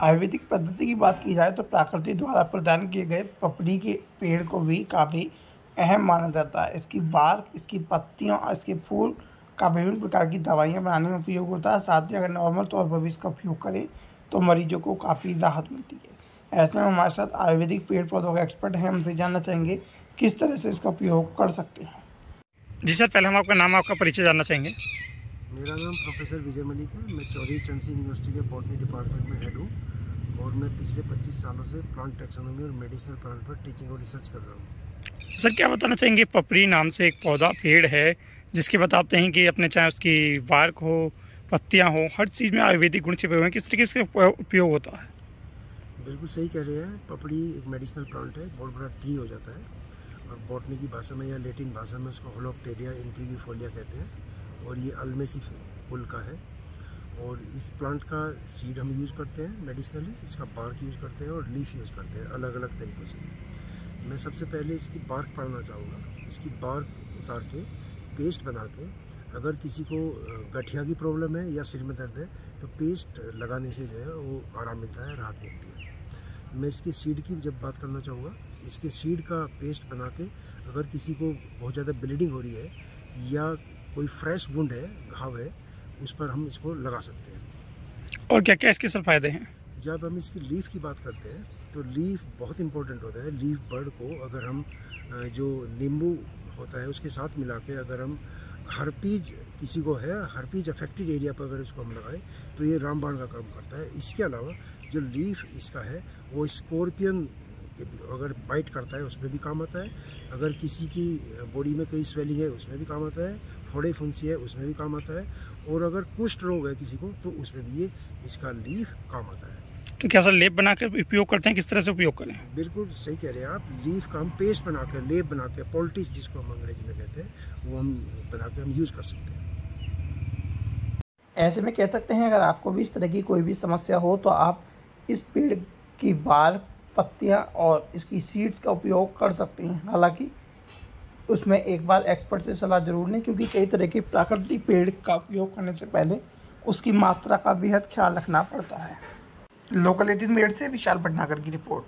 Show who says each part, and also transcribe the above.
Speaker 1: आयुर्वेदिक पद्धति की बात की जाए तो प्रकृति द्वारा प्रदान किए गए पपड़ी के पेड़ को भी काफ़ी अहम माना जाता है। इसकी बार्क, इसकी पत्तियों और इसके फूल का विभिन्न प्रकार की दवाइयाँ बनाने में उपयोग होता है। साथ ही अगर नॉर्मल तौर पर भी इसका उपयोग करें तो मरीजों को काफ़ी राहत मिलती है। ऐसे में हमारे साथ आयुर्वेदिक पेड़ पौधों का एक्सपर्ट है, हमसे जानना चाहेंगे किस तरह से इसका उपयोग कर सकते हैं।
Speaker 2: जी सर, पहले हम आपका नाम, आपका परिचय जानना चाहेंगे।
Speaker 3: मेरा नाम प्रोफेसर विजय मलिक है। मैं चौधरी चरण सिंह यूनिवर्सिटी के बॉटनी डिपार्टमेंट में हेड हूँ और मैं पिछले 25 सालों से प्लांट टैक्सोनॉमी और मेडिसिनल प्लांट पर टीचिंग और रिसर्च कर रहा हूँ।
Speaker 2: सर, क्या बताना चाहेंगे, पपरी नाम से एक पौधा पेड़ है जिसके बताते हैं कि अपने चाहे उसकी बार्क हो, पत्तियाँ हो, हर चीज़ में आयुर्वेदिक गुण छिपे हुए हैं, किस तरीके से उपयोग होता है?
Speaker 3: बिल्कुल सही कह रहे हैं। पपड़ी एक मेडिसिनल प्लांट है, बहुत बड़ा ट्री हो जाता है और बॉटनी की भाषा में या लैटिन भाषा में उसको होलोप्टेरिया इंट्रीविफोलिया कहते हैं और ये अल्मेसी कुल का है। और इस प्लांट का सीड हम यूज़ करते हैं मेडिसिनली, इसका बार्क यूज़ करते हैं और लीफ यूज़ करते हैं अलग अलग तरीक़ों से। मैं सबसे पहले इसकी बार्क पढ़ना चाहूँगा। इसकी बार्क उतार के पेस्ट बना के, अगर किसी को गठिया की प्रॉब्लम है या सिर में दर्द है तो पेस्ट लगाने से जो है वो आराम मिलता है, राहत मिलती है। मैं इसके सीड की जब बात करना चाहूँगा, इसके सीड का पेस्ट बना के अगर किसी को बहुत ज़्यादा ब्लीडिंग हो रही है या कोई फ्रेश वुंड है, घाव है, उस पर हम इसको लगा सकते हैं।
Speaker 2: और क्या क्या इसके सर फायदे हैं?
Speaker 3: जब हम इसकी लीफ की बात करते हैं तो लीफ बहुत इंपॉर्टेंट होता है। लीफ बर्ड को अगर हम जो नींबू होता है उसके साथ मिला के अगर हम हर्पीज, किसी को है हर्पीज अफेक्टेड एरिया पर अगर इसको हम लगाएं तो ये रामबाण का काम करता है। इसके अलावा जो लीफ इसका है वो स्कॉर्पियन अगर बाइट करता है उसमें भी काम आता है। अगर किसी की बॉडी में कई स्वेलिंग है उसमें भी काम आता है। फोड़े फुंसी है उसमें भी काम आता है। और अगर कुष्ठ रोग है किसी को तो उसमें भी ये इसका लीफ काम आता है।
Speaker 2: तो क्या सर लेप बना कर उपयोग करते हैं, किस तरह से उपयोग करें?
Speaker 3: बिल्कुल सही कह रहे हैं आप। लीफ का हम पेस्ट बना कर, लेप बना के, पोल्टिस जिसको हम अंग्रेजी में कहते हैं, वो हम बना के हम यूज़ कर सकते हैं।
Speaker 1: ऐसे में कह सकते हैं अगर आपको भी इस तरह की कोई भी समस्या हो तो आप इस पेड़ की बार्क, पत्तियां और इसकी सीड्स का उपयोग कर सकते हैं। हालांकि उसमें एक बार एक्सपर्ट से सलाह जरूर लें, क्योंकि कई तरह के प्राकृतिक पेड़ का उपयोग करने से पहले उसकी मात्रा का बेहद ख्याल रखना पड़ता है। लोकल 18 मिनट से विशाल भटनागर की रिपोर्ट।